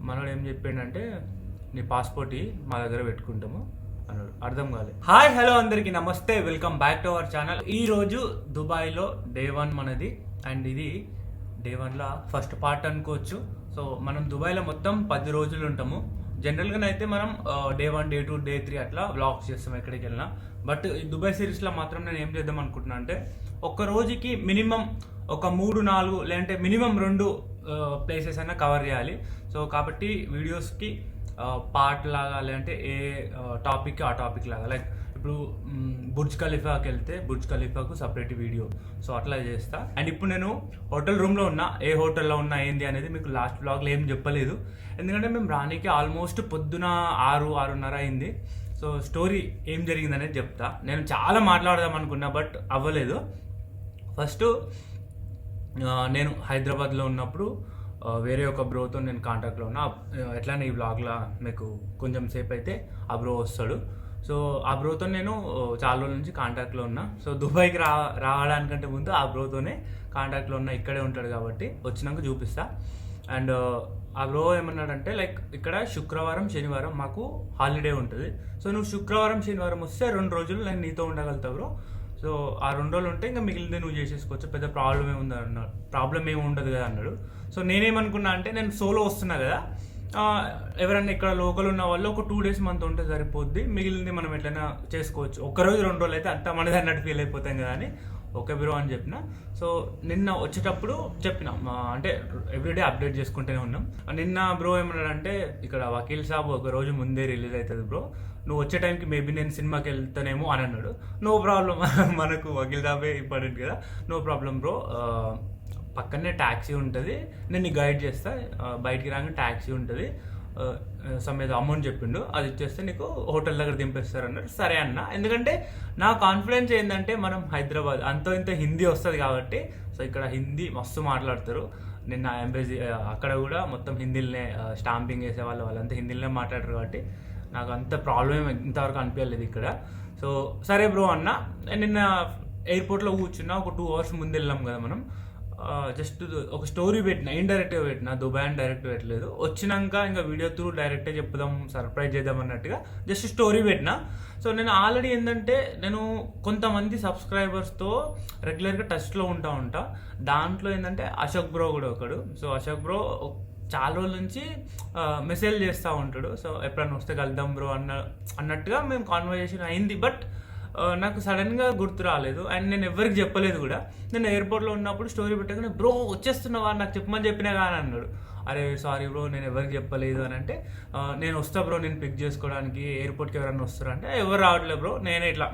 మనోడు ఏం చెప్పిండంటే నీ పాస్పోర్ట్ మా దగ్గర పెట్టుకుంటాము అన్నాడు. అర్థం కాలేదు. హాయ్ హలో అందరికీ నమస్తే, welcome back to our channel. ఈరోజు దుబాయ్లో డే 1 మనది, అండ్ ఇది డే 1లో ఫస్ట్ పార్ట్ అనుకోవచ్చు. సో మనం దుబాయ్లో మొత్తం 10 రోజులు ఉంటాము. జనరల్గానైతే మనం డే 1, డే 2, డే 3 అట్లా వ్లాగ్స్ చేస్తాం ఎక్కడికి వెళ్ళినా. బట్ ఈ దుబాయ్ సిరీస్లో మాత్రం నేను ఏం చేద్దాం అనుకుంటున్నా అంటే, ఒక్క రోజుకి మినిమం ఒక 3-4 లేదంటే మినిమం 2 ప్లేసెస్ అయినా కవర్ చేయాలి. సో కాబట్టి వీడియోస్కి పార్ట్ లాగా, లేదంటే ఏ టాపిక్ ఆ టాపిక్ లాగా, లైక్ ఇప్పుడు బుర్జ్ ఖలీఫాకి వెళ్తే బుర్జ్ ఖలీఫాకు సపరేట్ వీడియో, సో అట్లా చేస్తా. అండ్ ఇప్పుడు నేను హోటల్ రూమ్లో ఉన్నా, ఏ హోటల్లో ఉన్నా ఏంది అనేది మీకు లాస్ట్ బ్లాగ్లో ఏం చెప్పలేదు. ఎందుకంటే మేము రానికి ఆల్మోస్ట్ పొద్దున 6-6:30 అయింది. సో స్టోరీ ఏం జరిగిందనేది చెప్తా. నేను చాలా మాట్లాడదాం అనుకున్నా బట్ అవ్వలేదు. ఫస్ట్ నేను హైదరాబాద్లో ఉన్నప్పుడు వేరే ఒక బ్రోతో నేను కాంటాక్ట్లో ఉన్నా. ఎట్లానే ఈ బ్లాగ్లో మీకు కొంచెం సేపు అయితే ఆ బ్రో వస్తాడు. సో ఆ బ్రోతో నేను చాలా రోజుల నుంచి కాంటాక్ట్లో ఉన్నా. సో దుబాయ్కి రావడానికంటే ముందు ఆ బ్రోతోనే కాంటాక్ట్లో ఉన్నా. ఇక్కడే ఉంటాడు కాబట్టి వచ్చినాక చూపిస్తా. అండ్ ఆ బ్రో ఏమన్నాడంటే, లైక్ ఇక్కడ శుక్రవారం శనివారం మాకు హాలిడే ఉంటుంది. సో నువ్వు శుక్రవారం శనివారం వస్తే 2 రోజులు నేను నీతో ఉండగలుగుతావు బ్రో. సో ఆ 2 రోజులు ఉంటే ఇంకా మిగిలింది నువ్వు చేసేసుకోవచ్చు, పెద్ద ప్రాబ్లం ఏమి ఉండదు కదా అన్నాడు. సో నేనేమనుకున్నా అంటే, నేను సోలో వస్తున్నా కదా, ఎవరన్నా ఇక్కడ లోకల్ ఉన్న వాళ్ళు ఒక 2 days మనతో ఉంటే సరిపోద్ది, మిగిలింది మనం ఎట్లయినా చేసుకోవచ్చు. 1 రోజు 2 రోజులు అయితే అంత మనది అన్నట్టు ఫీల్ అయిపోతాం కదా అని ఓకే బ్రో అని చెప్పిన. సో నిన్న వచ్చేటప్పుడు చెప్పిన, అంటే ఎవ్రీడే అప్డేట్ చేసుకుంటూనే ఉన్నాం. నిన్న బ్రో ఏమన్నాడంటే, ఇక్కడ వకీల్ సాబ్ 1 రోజు ముందే రిలీజ్ అవుతుంది బ్రో, నువ్వు వచ్చే టైంకి మేబీ నేను సినిమాకి వెళ్తానేమో అని అన్నాడు. నో ప్రాబ్లం, మనకు వకీల్ సాబే ఇంపార్టెంట్ కదా, నో ప్రాబ్లం బ్రో. పక్కనే ట్యాక్సీ ఉంటుంది, నేను గైడ్ చేస్తా, బయటికి రాగానే ట్యాక్సీ ఉంటుంది, సమ్ ఏదో అమౌంట్ చెప్పిండు, అది ఇచ్చేస్తే నీకు హోటల్ దగ్గర దింపేస్తారు అన్నారు. సరే అన్న, ఎందుకంటే నా కాన్ఫిడెన్స్ ఏంటంటే మనం హైదరాబాద్ అంతో ఇంత హిందీ వస్తుంది కాబట్టి. సో ఇక్కడ హిందీ మస్తు మాట్లాడతారు. నిన్న ఎంబసీ అక్కడ కూడా మొత్తం హిందీలోనే స్టాంపింగ్ వేసే వాళ్ళంతా హిందీలోనే మాట్లాడతారు కాబట్టి నాకు అంత ప్రాబ్లం ఇంతవరకు అనిపించలేదు ఇక్కడ. సో సరే బ్రో అన్న. నిన్న ఎయిర్పోర్ట్లో కూర్చున్నా, ఒక 2 hours ముందు వెళ్ళాం కదా మనం. జస్ట్ ఒక స్టోరీ పెట్టిన, ఇండైరెక్ట్గా పెట్టిన, దుబాయ్ అని డైరెక్ట్ పెట్టలేదు. వచ్చినాక ఇంకా వీడియో త్రూ డైరెక్టే చెప్పుదాం, సర్ప్రైజ్ చేద్దాం అన్నట్టుగా జస్ట్ స్టోరీ పెట్టిన. సో నేను ఆల్రెడీ ఏంటంటే, నేను కొంతమంది సబ్స్క్రైబర్స్తో రెగ్యులర్గా టచ్లో ఉంటా. దాంట్లో ఏంటంటే అశోక్ బ్రో కూడా ఒకడు. సో అశోక్ బ్రో చాలా రోజుల నుంచి మెసేజ్ చేస్తూ ఉంటాడు. సో ఎప్పుడన్నా వస్తే కలుద్దాం బ్రో అన్నట్టుగా మేము కాన్వర్జేషన్ అయింది. బట్ నాకు సడన్గా గుర్తు రాలేదు, అండ్ నేను ఎవరికి చెప్పలేదు కూడా. నేను ఎయిర్పోర్ట్లో ఉన్నప్పుడు స్టోరీ పెట్టగానే, బ్రో వచ్చేస్తున్నావా, నాకు చెప్పమని చెప్పినా కానీ అన్నాడు. అరే సారీ బ్రో, నేను ఎవరికి చెప్పలేదు అని అంటే, నేను వస్తా బ్రో, నేను పిక్ చేసుకోవడానికి ఎయిర్పోర్ట్కి ఎవరైనా వస్తారా అంటే, ఎవరు రావట్లేదు బ్రో, నేనే ఇట్లా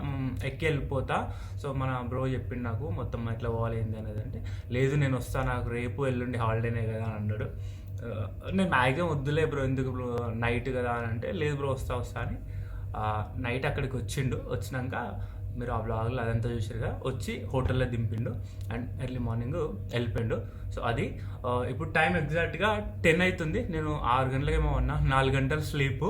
ఎక్కి వెళ్ళిపోతా. సో మన బ్రో చెప్పిండు నాకు మొత్తం ఎట్లా పోవాలి ఏంది అనేది. అంటే లేదు నేను వస్తా, నాకు రేపు ఎల్లుండి హాలిడేనే కదా అని అన్నాడు. నేను మ్యాక్సిమం వద్దులే బ్రో, ఎందుకు బ్రో నైట్ కదా అని అంటే, లేదు బ్రో వస్తా అని. నైట్ అక్కడికి వచ్చినాక మీరు ఆ బ్లాగ్లో అదంతా చూసారుగా, వచ్చి హోటల్లో దింపిండు అండ్ ఎర్లీ మార్నింగ్ వెళ్ళిపోయిండు. సో అది ఇప్పుడు టైం ఎగ్జాక్ట్గా 10 అవుతుంది. నేను 6 గంటలకేమో ఉన్నా, 4 గంటలు స్లీపు.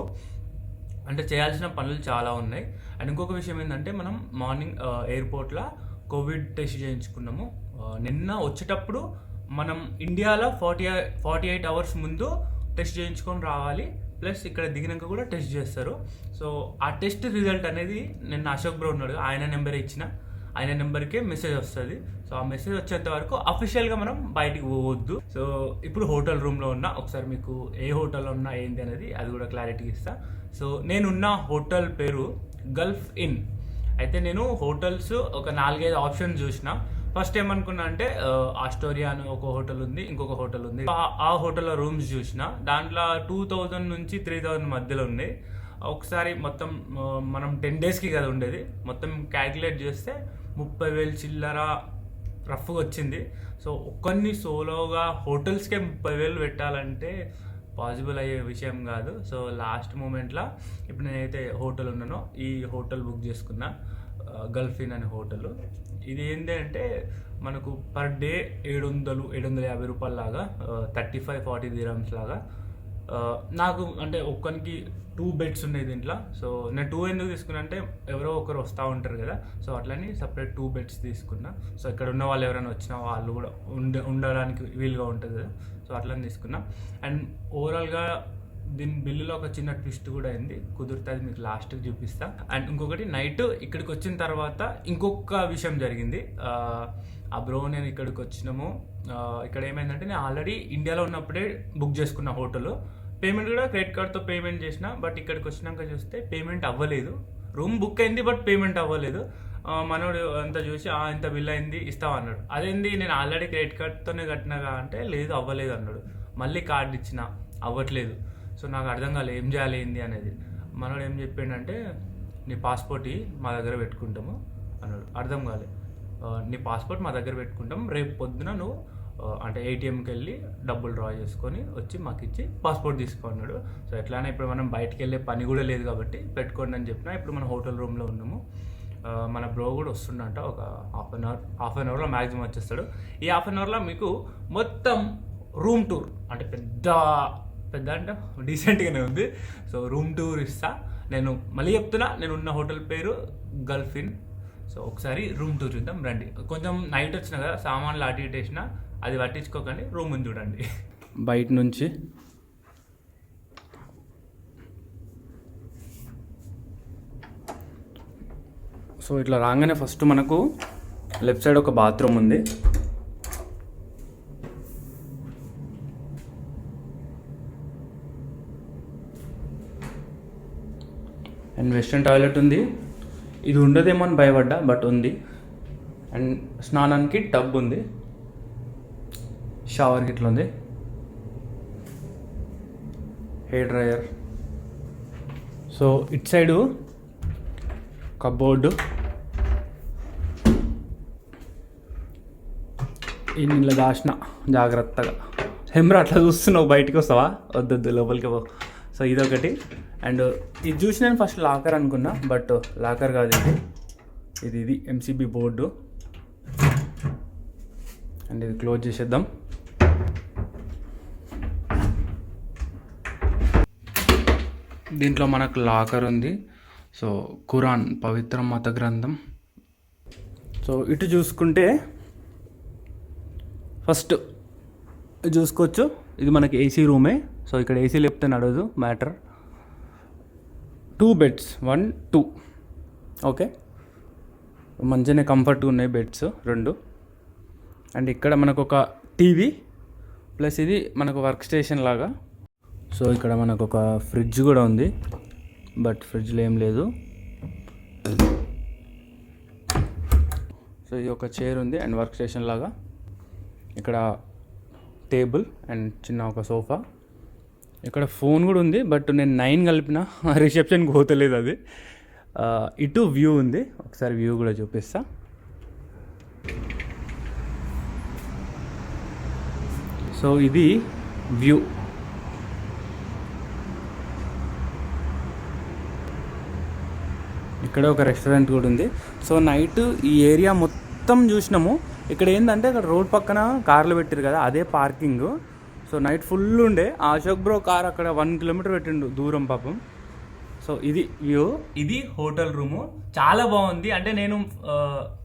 అంటే చేయాల్సిన పనులు చాలా ఉన్నాయి. అండ్ ఇంకొక విషయం ఏంటంటే, మనం మార్నింగ్ ఎయిర్పోర్ట్లో కోవిడ్ టెస్ట్ చేయించుకున్నాము. నిన్న వచ్చేటప్పుడు మనం ఇండియాలో 48 hours ముందు టెస్ట్ చేయించుకొని రావాలి, ప్లస్ ఇక్కడ దిగినాక కూడా టెస్ట్ చేస్తారు. సో ఆ టెస్ట్ రిజల్ట్ అనేది నిన్న అశోక్ బ్రో ఉన్నాడు, ఆయన నెంబర్ ఇచ్చిన, ఆయన నెంబర్కే మెసేజ్ వస్తుంది. సో ఆ మెసేజ్ వచ్చేంత వరకు అఫీషియల్గా మనం బయటికి పోవద్దు. సో ఇప్పుడు హోటల్ రూమ్లో ఉన్నా, ఒకసారి మీకు ఏ హోటల్లో ఉన్నా ఏంటి అనేది అది కూడా క్లారిటీ ఇస్తా. సో నేనున్న హోటల్ పేరు గల్ఫ్ ఇన్. అయితే నేను హోటల్స్ ఒక 4-5 ఆప్షన్స్ చూసిన. ఫస్ట్ ఏమనుకున్నా అంటే, ఆస్టోరియా అని ఒక హోటల్ ఉంది, ఇంకొక హోటల్ ఉంది. ఆ హోటల్లో రూమ్స్ చూసిన, దాంట్లో 2000 నుంచి 3000 మధ్యలో ఉన్నాయి. ఒకసారి మొత్తం మనం 10 daysకి కదా ఉండేది, మొత్తం క్యాల్కులేట్ చేస్తే 30,000 చిల్లర రఫ్గా వచ్చింది. సో ఒక్కరిని సోలోగా హోటల్స్కే 30,000 పెట్టాలంటే పాసిబుల్ అయ్యే విషయం కాదు. సో లాస్ట్ మూమెంట్లో ఇప్పుడు నేనైతే హోటల్ ఉన్నానో ఈ హోటల్ బుక్ చేసుకున్నా, గల్ఫ్ ఇన్ అనే హోటల్. ఇది ఏంటి అంటే, మనకు పర్ డే 700-750 రూపాయల లాగా, 35-40 dirhams లాగా నాకు అంటే ఒక్కరికి 2 బెడ్స్ ఉన్నాయి దీంట్లో. సో నేను 2 ఎందుకు తీసుకున్నా అంటే ఎవరో ఒకరు వస్తూ ఉంటారు కదా, సో అట్లని సపరేట్ 2 బెడ్స్ తీసుకున్నా. సో ఇక్కడ ఉన్న వాళ్ళు ఎవరైనా వచ్చినా వాళ్ళు కూడా ఉండడానికి వీలుగా ఉంటుంది కదా, సో అట్లని తీసుకున్నా. అండ్ ఓవరాల్గా దీని బిల్లులో ఒక చిన్న ట్విస్ట్ కూడా అయింది, కుదిరితే అది మీకు లాస్ట్కి చూపిస్తా. అండ్ ఇంకొకటి, నైట్ ఇక్కడికి వచ్చిన తర్వాత ఇంకొక విషయం జరిగింది. ఆ బ్రో నేను ఇక్కడికి వచ్చినాము, ఇక్కడ ఏమైందంటే నేను ఆల్రెడీ ఇండియాలో ఉన్నప్పుడే బుక్ చేసుకున్న హోటల్, పేమెంట్ కూడా క్రెడిట్ కార్డ్తో పేమెంట్ చేసిన. బట్ ఇక్కడికి వచ్చినాక చూస్తే పేమెంట్ అవ్వలేదు. రూమ్ బుక్ అయింది బట్ పేమెంట్ అవ్వలేదు. మనోడు అంతా చూసి ఇంత బిల్ అయింది ఇస్తావు అన్నాడు. అదేంది నేను ఆల్రెడీ క్రెడిట్ కార్డ్తోనే కట్టినాగా అంటే లేదు అవ్వలేదు అన్నాడు. మళ్ళీ కార్డు ఇచ్చిన అవ్వట్లేదు. సో నాకు అర్థం కాలేదు ఏం చేయాలి ఏంది అనేది. మనోడు ఏం చెప్పిండంటే నీ పాస్పోర్ట్ మా దగ్గర పెట్టుకుంటాము అన్నాడు. అర్థం కాలేదు. నీ పాస్పోర్ట్ మా దగ్గర పెట్టుకుంటాం, రేపు పొద్దున నువ్వు అంటే ఏటీఎంకి వెళ్ళి డబ్బులు డ్రా చేసుకొని వచ్చి మాకు ఇచ్చి పాస్పోర్ట్ తీసుకున్నాడు. సో ఎట్లానే ఇప్పుడు మనం బయటకు వెళ్ళే పని కూడా లేదు కాబట్టి పెట్టుకోండి అని చెప్పిన. ఇప్పుడు మనం హోటల్ రూమ్లో ఉన్నాము. మన బ్రో కూడా వస్తుండంట, ఒక హాఫ్ అన్ అవర్లో మ్యాక్సిమం వచ్చేస్తాడు. ఈ హాఫ్ అన్ అవర్లో మీకు మొత్తం రూమ్ టూర్, అంటే పెద్ద అంటే డీసెంట్గానే ఉంది. సో రూమ్ టూర్ ఇస్తా. నేను మళ్ళీ చెప్తున్నా, నేను ఉన్న హోటల్ పేరు గల్ఫ్ ఇన్. సో ఒకసారి రూమ్ టూర్ చూద్దాం రండి. కొంచెం నైట్ వచ్చిన కదా, సామాన్లు అటు ఇటు వేసిన, అది పట్టించుకోకండి, రూమ్ ఉంది చూడండి. బయట నుంచి సో ఇట్లా రాగానే ఫస్ట్ మనకు లెఫ్ట్ సైడ్ ఒక బాత్రూమ్ ఉంది. అండ్ వెస్ట్రన్ టాయిలెట్ ఉంది. ఇది ఉండదేమో అని భయపడ్డా బట్ ఉంది. అండ్ స్నానానికి టబ్ ఉంది, షవర్కి ఇట్లా ఉంది, hair dryer. So it side cupboard, ఈ నీళ్ళ దాచిన జాగ్రత్తగా. హెమ్రా అట్లా చూస్తున్నావు, బయటికి వస్తావా? వద్దొద్దు, లోపలికి పో. సో ఇదొకటి. అండ్ ఇది చూసి నేను ఫస్ట్ లాకర్ అనుకున్నా బట్ లాకర్ కాదు ఇది ఎంసీబీ బోర్డు. అండ్ ఇది క్లోజ్ చేసేద్దాం. దీంట్లో మనకు లాకర్ ఉంది. సో ఖురాన్, పవిత్ర మత గ్రంథం. సో ఇటు చూసుకుంటే ఫస్ట్ చూసుకోవచ్చు, ఇది మనకి ఏసీ రూమే. సో ఇక్కడ ఏసీ లేకపోతే నడవదు మ్యాటర్. 2 బెడ్స్, 1, 2. ఓకే, మంచిగానే కంఫర్ట్గా ఉన్నాయి బెడ్స్ 2. అండ్ ఇక్కడ మనకు ఒక టీవీ ప్లస్ ఇది మనకు వర్క్ స్టేషన్ లాగా. సో ఇక్కడ మనకు ఒక ఫ్రిడ్జ్ కూడా ఉంది బట్ ఫ్రిడ్జ్లో ఏం లేదు. సో ఇది ఒక చైర్ ఉంది అండ్ వర్క్ స్టేషన్ లాగా. ఇక్కడ టేబుల్ అండ్ చిన్న ఒక సోఫా. ఇక్కడ ఫోన్ కూడా ఉంది బట్ నేను 9 కలిపిన రిసెప్షన్కి పోతలేదు అది. ఇటు వ్యూ ఉంది, ఒకసారి వ్యూ కూడా చూపిస్తా. సో ఇది వ్యూ. ఇక్కడ ఒక రెస్టారెంట్ కూడా ఉంది. సో నైట్ ఈ ఏరియా మొత్తం చూసినాము. ఇక్కడ ఏంటంటే ఇక్కడ రోడ్ పక్కన కార్లు పెట్టారు కదా, అదే పార్కింగ్. సో నైట్ ఫుల్ ఉండే. అశోక్ బ్రో కార్ అక్కడ 1 కిలోమీటర్ పెట్టిండు దూరం పాపం. సో ఇది వ్యూ. ఇది హోటల్ రూము, చాలా బాగుంది. అంటే నేను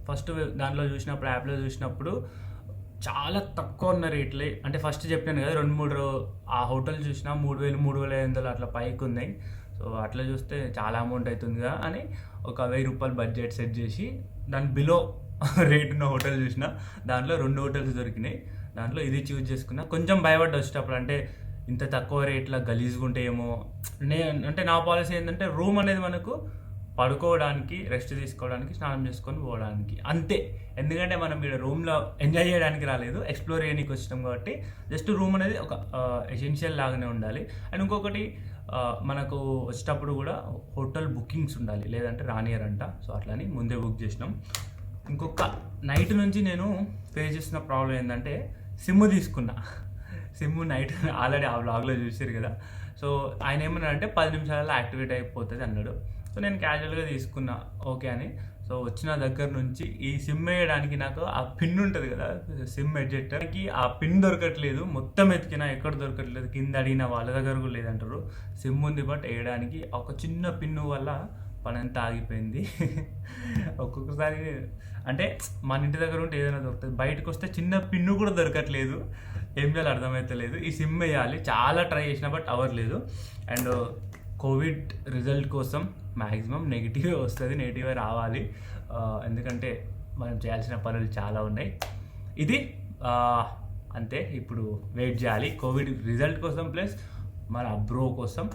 ఫస్ట్ దాంట్లో చూసినప్పుడు, యాప్లో చూసినప్పుడు చాలా తక్కువ ఉన్న రేట్లే. అంటే ఫస్ట్ చెప్పాను కదా 2-3 ఆ హోటల్ చూసినా 3,000, 3,500 అట్లా పైకి ఉన్నాయి. సో అట్లా చూస్తే చాలా అమౌంట్ అవుతుందిగా అని ఒక 1,000 రూపాయలు బడ్జెట్ సెట్ చేసి దాని బిలో రేట్ ఉన్న హోటల్ చూసిన. దాంట్లో 2 హోటల్స్ దొరికినాయి. దాంట్లో ఇది చూజ్ చేసుకున్నా. కొంచెం భయపడ్డా వచ్చేటప్పుడు, అంటే ఇంత తక్కువ రేట్లో గలీజ్గా ఉంటాయేమో. అంటే నా పాలసీ ఏంటంటే రూమ్ అనేది మనకు పడుకోవడానికి, రెస్ట్ తీసుకోవడానికి, స్నానం చేసుకొని పోవడానికి అంతే. ఎందుకంటే మనం ఇక్కడ రూమ్లో ఎంజాయ్ చేయడానికి రాలేదు, ఎక్స్ప్లోర్ చేయడానికి వచ్చినాం కాబట్టి జస్ట్ రూమ్ అనేది ఒక ఎసెన్షియల్ లాగానే ఉండాలి. అండ్ ఇంకొకటి, మనకు వచ్చేటప్పుడు కూడా హోటల్ బుకింగ్స్ ఉండాలి, లేదంటే రానియరంట. సో అట్లని ముందే బుక్ చేసినాం. ఇంకొక నైట్ నుంచి నేను ఫేస్ చేసిన ప్రాబ్లం ఏంటంటే సిమ్ తీసుకున్నా. సిమ్ నైట్ ఆల్రెడీ ఆ బ్లాగ్లో చూసారు కదా. సో ఆయన ఏమన్నాడంటే 10 నిమిషాలలో యాక్టివేట్ అయిపోతుంది అన్నాడు. సో నేను క్యాజువల్గా తీసుకున్నా ఓకే అని. సో వచ్చిన దగ్గర నుంచి ఈ సిమ్ వేయడానికి నాకు ఆ పిన్ ఉంటుంది కదా సిమ్ ఎడ్జెక్టర్కి ఆ పిన్ దొరకట్లేదు. మొత్తం ఎతికినా ఎక్కడ దొరకట్లేదు. కింద అడిగిన వాళ్ళ దగ్గర కూడా లేదంటారు. సిమ్ ఉంది బట్ వేయడానికి ఒక చిన్న పిన్ను వల్ల పని అంతా ఆగిపోయింది. ఒక్కొక్కసారి అంటే మన ఇంటి దగ్గర ఉంటే ఏదైనా దొరుకుతుంది, బయటకు వస్తే చిన్న పిన్ను కూడా దొరకట్లేదు. ఏం చేయాలో అర్థమవుతలేదు. ఈ సిమ్ వేయాలి, చాలా ట్రై చేసిన బట్ అవ్వట్లేదు. అండ్ కోవిడ్ రిజల్ట్ కోసం మ్యాక్సిమం నెగిటివే వస్తుంది, నెగిటివే రావాలి. ఎందుకంటే మనం చేయాల్సిన పనులు చాలా ఉన్నాయి. ఇది అంతే, ఇప్పుడు వెయిట్ చేయాలి కోవిడ్ రిజల్ట్ కోసం ప్లస్ మన బ్రో కోసం.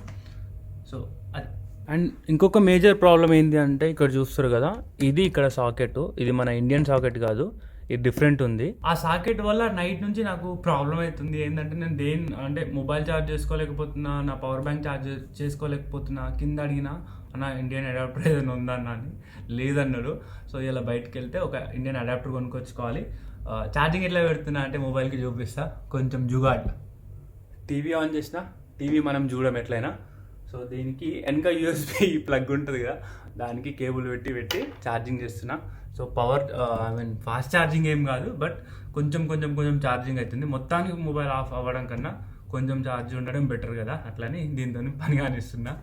సో అది. అండ్ ఇంకొక మేజర్ ప్రాబ్లం ఏంటి అంటే ఇక్కడ చూస్తారు కదా, ఇది ఇక్కడ సాకెట్, ఇది మన ఇండియన్ సాకెట్ కాదు, ఇది డిఫరెంట్ ఉంది. ఆ సాకెట్ వల్ల నైట్ నుంచి నాకు ప్రాబ్లం అవుతుంది. ఏంటంటే నేను అంటే మొబైల్ ఛార్జ్ చేసుకోలేకపోతున్నా, నా పవర్ బ్యాంక్ ఛార్జ్ చేసుకోలేకపోతున్నా. కింద అడిగినా అన్న ఇండియన్ అడాప్టర్ ఏదైనా ఉందన్నా అని, లేదన్నాడు. సో ఇలా బయటకు వెళ్తే ఒక ఇండియన్ అడాప్టర్ కొనుక్కొచ్చుకోవాలి. ఛార్జింగ్ ఎట్లా పెడుతున్నా అంటే మొబైల్కి చూపిస్తా, కొంచెం జుగాడ్. టీవీ ఆన్ చేసిన టీవీ మనం చూడడం ఎట్లయినా. సో దీనికి వెనక యూఎస్బి ప్లగ్ ఉంటుంది కదా, దానికి కేబుల్ పెట్టి ఛార్జింగ్ చేస్తున్నా. సో పవర్ ఫాస్ట్ ఛార్జింగ్ ఏం కాదు, బట్ కొంచెం ఛార్జింగ్ అవుతుంది. మొత్తానికి మొబైల్ ఆఫ్ అవ్వడం కన్నా కొంచెం ఛార్జ్ ఉండడం బెటర్ కదా, అట్లని దీంతో పని కానిస్తున్నా.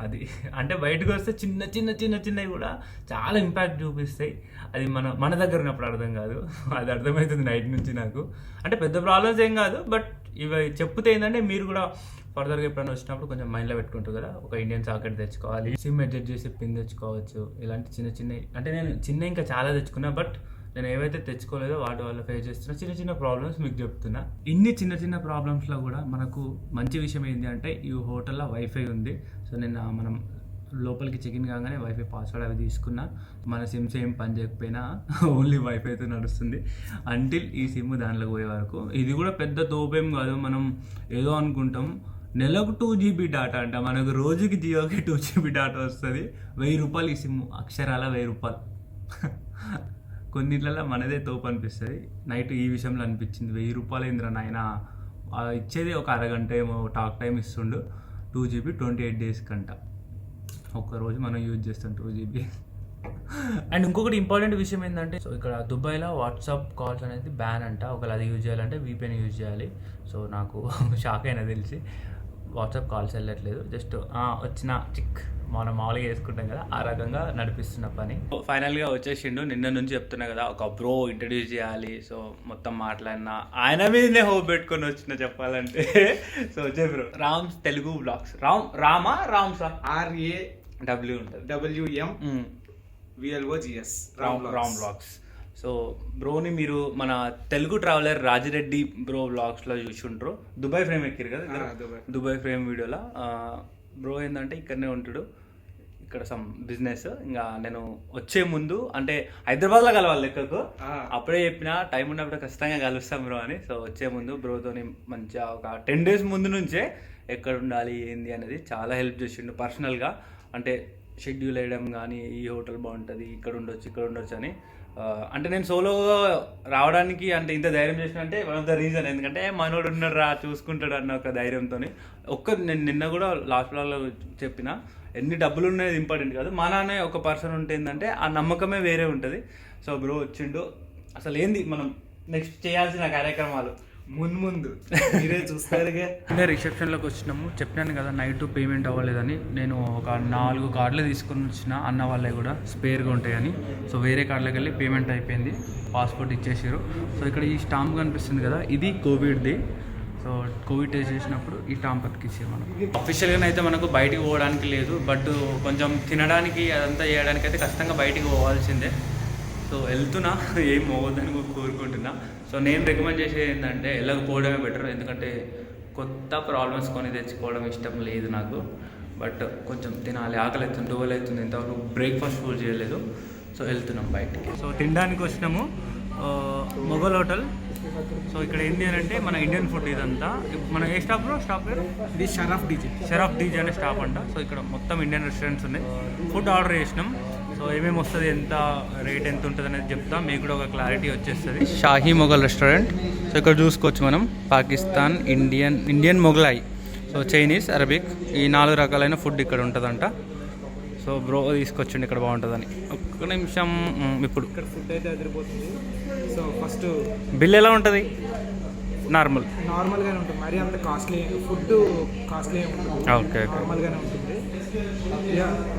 అది అంటే బయటకు వస్తే చిన్నవి కూడా చాలా ఇంపాక్ట్ చూపిస్తాయి. అది మన దగ్గర ఉన్నప్పుడు అర్థం కాదు, అది అర్థమవుతుంది నైట్ నుంచి నాకు. అంటే పెద్ద ప్రాబ్లమ్స్ ఏం కాదు, బట్ ఇవి చెప్తే ఏంటంటే మీరు కూడా ఫర్దర్గా ఎప్పుడైనా వచ్చినప్పుడు కొంచెం మైండ్లో పెట్టుకుంటారు కదా, ఒక ఇండియన్ సాకెట్ తెచ్చుకోవాలి, సిమ్ అడ్జస్ట్ చేసి పిన్ తెచ్చుకోవచ్చు. ఇలాంటి చిన్నవి అంటే నేను ఇంకా చాలా తెచ్చుకున్నా, బట్ నేను ఏవైతే తెచ్చుకోలేదో వాటి వల్ల ఫేస్ చేస్తున్న చిన్న ప్రాబ్లమ్స్ మీకు చెప్తున్నా. ఇన్ని చిన్న ప్రాబ్లమ్స్లో కూడా మనకు మంచి విషయం ఏంటి అంటే ఈ హోటల్లో వైఫై ఉంది. సో నేను మనం లోపలికి చెక్ ఇన్ కాగానే వైఫై పాస్వర్డ్ అవి తీసుకున్నా. మన సిమ్స్ ఏం పని చేయకపోయినా ఓన్లీ వైఫైతో నడుస్తుంది అంటిల్ ఈ సిమ్ దాంట్లోకి పోయే వరకు. ఇది కూడా పెద్ద తోపేం కాదు, మనం ఏదో అనుకుంటాం. నెలకు 2 GB డేటా అంట, మనకు రోజుకి జియోకి 2 GB డేటా వస్తుంది. 1000 రూపాయలు ఈ సిమ్, అక్షరాల 1000 రూపాయలు. కొన్నిట్లలో మనదే తోపు అనిపిస్తుంది. నైట్ ఈ విషయంలో అనిపించింది, 1000 రూపాయలు ఏంద్రా నాయన, ఇచ్చేది ఒక అరగంట ఏమో టాక్ టైం ఇస్తుండు. 2 GB 28 days కంట. ఒక్కరోజు మనం యూజ్ చేస్తాం 2 GB. అండ్ ఇంకొకటి ఇంపార్టెంట్ విషయం ఏంటంటే, సో ఇక్కడ దుబాయ్లో వాట్సాప్ కాల్స్ అనేది బ్యాన్ అంట. ఒకవేళ అది యూజ్ చేయాలంటే VPN యూజ్ చేయాలి. సో నాకు షాక్ అయినా తెలిసి వాట్సాప్ కాల్స్ వెళ్ళట్లేదు. జస్ట్ వచ్చిన మనం మామూలుగా వేసుకుంటాం కదా, ఆ రకంగా నడిపిస్తున్న పని. ఫైనల్గా వచ్చేసిండు. నిన్న నుంచి చెప్తున్నా కదా, ఒక బ్రో ఇంట్రడ్యూస్ చేయాలి. సో మొత్తం మాట్లాడినా ఆయన మీదనే హోప్ పెట్టుకొని వచ్చిన చెప్పాలంటే. సో వచ్చే bro Rams Telugu vlogs. Rams RAW ఉంటుంది, WMVLOGS రామ్ బ్లాగ్స్. సో బ్రోని మీరు మన తెలుగు ట్రావెలర్ రాజిరెడ్డి బ్రో బ్లాగ్స్లో చూసుంటారు. దుబాయ్ ఫ్రేమ్ ఎక్కిరు కదా, దుబాయ్ ఫ్రేమ్ వీడియోలో. బ్రో ఏంటంటే ఇక్కడనే ఉంటాడు, ఇక్కడ సమ్ బిజినెస్. ఇంకా నేను వచ్చే ముందు అంటే హైదరాబాద్లో కలవాలి లెక్కకు, అప్పుడే చెప్పిన టైం ఉన్నప్పుడు ఖచ్చితంగా కలుస్తాం బ్రో అని. సో వచ్చే ముందు బ్రోతోని మంచిగా ఒక 10 days ముందు నుంచే ఎక్కడ ఉండాలి ఏంది అనేది చాలా హెల్ప్ చేసిండు పర్సనల్గా. అంటే షెడ్యూల్ వేయడం కానీ, ఈ హోటల్ బాగుంటుంది, ఇక్కడ ఉండొచ్చు అని. అంటే నేను సోలోగా రావడానికి అంటే ఇంత ధైర్యం చేసిన అంటే వన్ ఆఫ్ ద రీజన్, ఎందుకంటే మనోడు ఉన్నాడు రా చూసుకుంటాడు అన్న ఒక ధైర్యంతో. నేను నిన్న కూడా లాస్ట్ బ్లాగ్లో చెప్పిన, ఎన్ని డబ్బులు ఉన్నది ఇంపార్టెంట్ కాదు, మా నాన్న ఒక పర్సన్ ఉంటే ఏంటంటే ఆ నమ్మకమే వేరే ఉంటుంది. సో బ్రో వచ్చిండు. అసలు ఏంది మనం నెక్స్ట్ చేయాల్సిన కార్యక్రమాలు ముందు మీరే చూస్తారుగా. రిసెప్షన్లోకి వచ్చినాము, చెప్పినాను కదా నైట్ పేమెంట్ అవ్వలేదని. నేను ఒక 4 కార్డులు తీసుకొని వచ్చిన, అన్న వాళ్ళే కూడా స్పేర్గా ఉంటాయని. సో వేరే కార్డులోకి వెళ్ళి పేమెంట్ అయిపోయింది, పాస్పోర్ట్ ఇచ్చేసారు. సో ఇక్కడ ఈ స్టాంప్ కనిపిస్తుంది కదా, ఇది కోవిడ్ది. సో కోవిడ్ టెస్ట్ చేసినప్పుడు ఈ స్టాంప్ అతికిచ్చారు మనకు. అఫీషియల్గా అయితే మనకు బయటికి పోవడానికి లేదు, బట్ కొంచెం తినడానికి అదంతా చేయడానికి అయితే ఖచ్చితంగా బయటికి పోవాల్సిందే. సో వెళ్తున్నా, ఏం పోవద్దని కోరుకుంటున్నా. సో నేను రికమెండ్ చేసేది ఏంటంటే వెళ్ళకపోవడమే బెటర్, ఎందుకంటే కొత్త ప్రాబ్లమ్స్ కొని తెచ్చుకోవడం ఇష్టం లేదు నాకు. బట్ కొంచెం తినాలి, ఆకలి అవుతుంది, 12 అవుతుంది, ఇంతవరకు బ్రేక్ఫాస్ట్ కూడా చేయలేదు. సో వెళ్తున్నాం బయటికి. సో తినడానికి వచ్చినాము మొఘల్ హోటల్. సో ఇక్కడ ఏంటి అని అంటే మన ఇండియన్ ఫుడ్ ఇదంతా. మన ఏ స్టాప్ బ్రో? స్టాప్ పేరు ఇది షరఫ్ డీజే అనే స్టాప్ అంట. సో ఇక్కడ మొత్తం ఇండియన్ రెస్టారెంట్స్ ఉన్నాయి. ఫుడ్ ఆర్డర్ చేసినాం. సో ఏమేమి వస్తుంది, ఎంత రేట్ ఎంత ఉంటుంది అనేది చెప్తాం, మీకు కూడా ఒక క్లారిటీ వచ్చేస్తుంది. షాహీ మొఘల్ రెస్టారెంట్. సో ఇక్కడ చూసుకోవచ్చు మనం Pakistan, Indian Mughlai, so Chinese, Arabic, ఈ 4 రకాలైన ఫుడ్ ఇక్కడ ఉంటుందంట. సో సో బ్రో తీసుకొచ్చిండు ఇక్కడ బాగుంటుందని. ఒక్క నిమిషం. ఇప్పుడు ఇక్కడ ఫుడ్ అయితే అదిరిపోతుంది. సో ఫస్ట్ బిల్ ఎలా ఉంటుంది? నార్మల్గానే ఉంటుంది, మరీ అంత కాస్ట్లీ ఫుడ్ కాస్ట్లీ ఉంటుంది. ఓకే, నార్మల్గానే ఉంటుంది.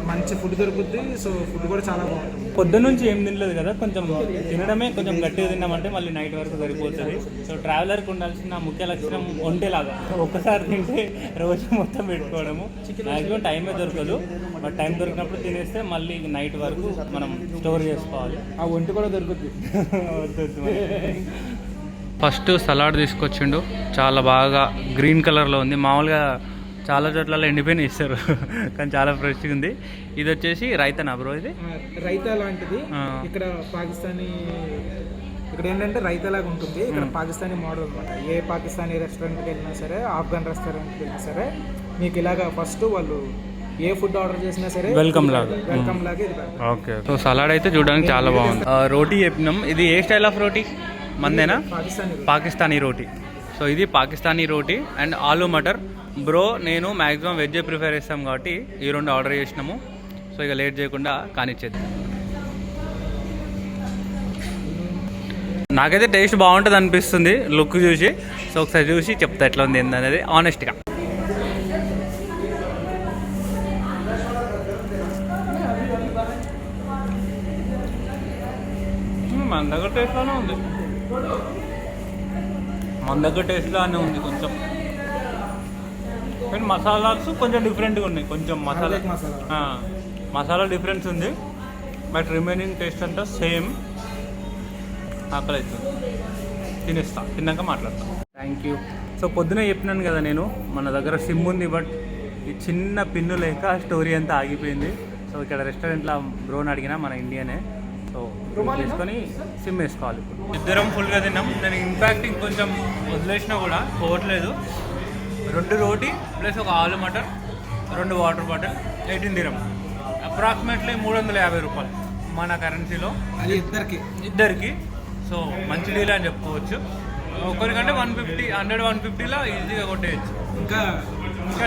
మంచి ఫుడ్ దొరుకుతుంది. సో ఫుడ్ కూడా చాలా బాగుంటుంది. పొద్దున్న నుంచి ఏం తినలేదు కదా, కొంచెం తినడమే కొంచెం గట్టిగా తిన్నామంటే మళ్ళీ నైట్ వరకు సరిపోతుంది. సో ట్రావెలర్కి ఉండాల్సిన ముఖ్య లక్షణం ఒంటేలాగా ఒక్కసారి తింటే రోజు మొత్తం పెట్టుకోవడము. మ్యాక్సిమం టైమే దొరకదు, బట్ టైం దొరికినప్పుడు తినేస్తే మళ్ళీ నైట్ వరకు మనం స్టోర్ చేసుకోవాలి. ఆ ఒంటి కూడా దొరుకుతుంది. ఫస్ట్ సలాడ్ తీసుకొచ్చిండు, చాలా బాగా గ్రీన్ కలర్లో ఉంది. మామూలుగా చాలా చోట్ల ఎండిపోయిన ఇస్తారు కానీ చాలా ఫ్రెష్గా ఉంది. ఇది వచ్చేసి రైతానా బ్రో? ఇది రైతా లాంటిది. ఇక్కడ ఏంటంటే రైతా లాగా ఉంటుంది. ఇక్కడ పాకిస్తానీ మోడల్ అనమాట. ఏ పాకిస్తానీ రెస్టారెంట్కి వెళ్ళినా సరే, ఆఫ్ఘన్ రెస్టారెంట్కి వెళ్ళినా సరే మీకు ఇలాగా ఫస్ట్ వాళ్ళు ఏ ఫుడ్ ఆర్డర్ చేసినా సరే వెల్కమ్ లాగా ఇది. ఓకే, సో సలాడ్ అయితే చూడడానికి చాలా బాగుంది. రోటీ చెప్పినాం. ఇది ఏ స్టైల్ ఆఫ్ రోటీ? మందేనా? పాకిస్తానీ రోటీ. సో ఇది పాకిస్తానీ రోటీ అండ్ ఆలూ మటర్. బ్రో నేను మ్యాక్సిమం వెజ్జే ప్రిఫర్ చేస్తాం కాబట్టి ఈ రెండు ఆర్డర్ చేసినాము. సో ఇక లేట్ చేయకుండా కానిచ్చేది. నాకైతే టేస్ట్ బాగుంటుంది అనిపిస్తుంది లుక్ చూసి. సో ఒకసారి చూసి చెప్తా ఎట్లా ఉంది ఏందనేది ఆనెస్ట్గా. మన దగ్గర టేస్ట్లోనే ఉంది, టేస్ట్లానే ఉంది కొంచెం. కానీ మసాలాస్ కొంచెం డిఫరెంట్గా ఉన్నాయి. కొంచెం మసాలా డిఫరెన్స్ ఉంది, బట్ రిమైనింగ్ టేస్ట్ అంతా సేమ్. ఆకలి అవుతుంది, తినేస్తా, తిన్నాక మాట్లాడతా. Thank you. సో పొద్దునే చెప్పినాను కదా నేను, మన దగ్గర సిమ్ ఉంది, బట్ ఈ చిన్న పిన్ను లేక స్టోరీ అంతా ఆగిపోయింది. సో ఇక్కడ రెస్టారెంట్లో బ్రోని అడిగినా, మన ఇండియనే. సో తీసుకొని సిమ్ వేసుకోవాలి. ఇప్పుడు ఇద్దరం ఫుల్గా తిన్నాం. నేను ఇంపాక్ట్ ఇంకొంచెం వదిలేసినా కూడా పోవట్లేదు. 2 రోటీ ప్లస్ ఒక ఆలు matar, 2 water bottle, 18 dirham, approximately 350 రూపాయలు మన కరెన్సీలో. అది ఇద్దరికి. సో మంచి డీల్ అని చెప్పుకోవచ్చు. ఒకరికంటే 150లో ఈజీగా కొట్టేయచ్చు. ఇంకా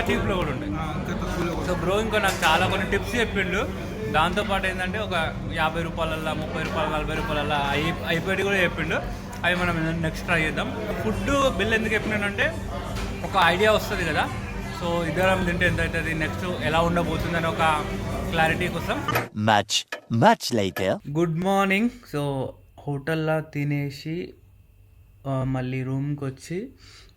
చీప్లో కూడా ఉంటాయి. సో బ్రో ఇంకా నాకు చాలా కొన్ని టిప్స్ చెప్పిండు. దాంతోపాటు ఏంటంటే ఒక 50 రూపాయలల్లో, 30 రూపాయలు, 40 రూపాయలల్లో అయిపోయి కూడా చెప్పిండు. అవి మనం నెక్స్ట్ ట్రై చేద్దాం. ఫుడ్ బిల్ ఎందుకు చెప్పినానంటే ఒక ఐడియా వస్తుంది కదా. సో ఇద్దరం తింటే ఎంత అవుతుంది, నెక్స్ట్ ఎలా ఉండబోతుంది అని ఒక క్లారిటీ కోసం. Much lighter. Good morning. So హోటల్లో తినేసి మళ్ళీ రూమ్కి వచ్చి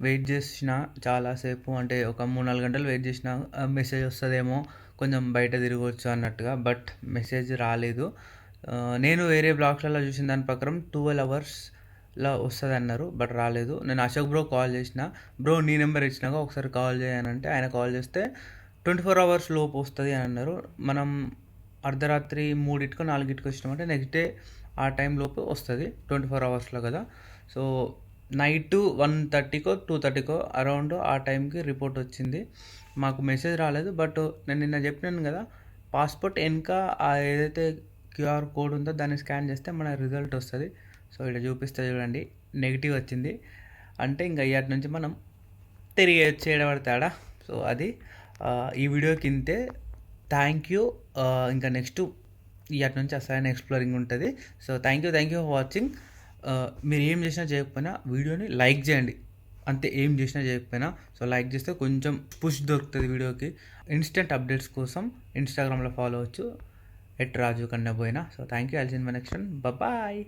వెయిట్ చేసిన చాలాసేపు, అంటే ఒక 3-4 గంటలు వెయిట్ చేసిన. మెసేజ్ వస్తుందేమో, కొంచెం బయట తిరగవచ్చు అన్నట్టుగా, బట్ మెసేజ్ రాలేదు. నేను వేరే బ్లాగ్స్లలో చూసిన దాని ప్రకారం 12 అవర్స్లో వస్తుంది అన్నారు, బట్ రాలేదు. నేను అశోక్ బ్రో కాల్ చేసిన, బ్రో నీ నెంబర్ ఇచ్చినాక ఒకసారి కాల్ చేయనంటే ఆయన కాల్ చేస్తే 24 అవర్స్ లోపు వస్తుంది అని అన్నారు. మనం అర్ధరాత్రి 3-4 వచ్చినామంటే నెక్స్ట్ డే ఆ టైం లోపు వస్తుంది, 24 అవర్స్లో కదా. సో నైట్ 1:30కో 2:30కో అరౌండ్ ఆ టైంకి రిపోర్ట్ వచ్చింది. మాకు మెసేజ్ రాలేదు, బట్ నేను నిన్న చెప్పినాను కదా, పాస్పోర్ట్ వెనుక ఏదైతే క్యూఆర్ కోడ్ ఉందో దాన్ని స్కాన్ చేస్తే మన రిజల్ట్ వస్తుంది. సో ఇక్కడ చూపిస్తే చూడండి, నెగిటివ్ వచ్చింది అంటే ఇంకా ఇవాటి నుంచి మనం తిరిగి వచ్చేయడం పడతాడా. సో అది ఈ వీడియోకి ఇంతే. Thank you. ఇంకా నెక్స్ట్ ఇవాటి నుంచి అసలైన ఎక్స్ప్లోరింగ్ ఉంటుంది. So thank you for watching. మీరు ఏం చేసినా చేయకపోయినా వీడియోని లైక్ చేయండి, అంతే. ఏం చేసినా చేయకపోయినా సో లైక్ చేస్తే కొంచెం పుష్ దొరుకుతుంది వీడియోకి. ఇన్స్టెంట్ అప్డేట్స్ కోసం ఇన్స్టాగ్రామ్లో ఫాలో అవ్వచ్చు, @Raju Kannaboyina. So thank you. I'll see you in my next one. Bye.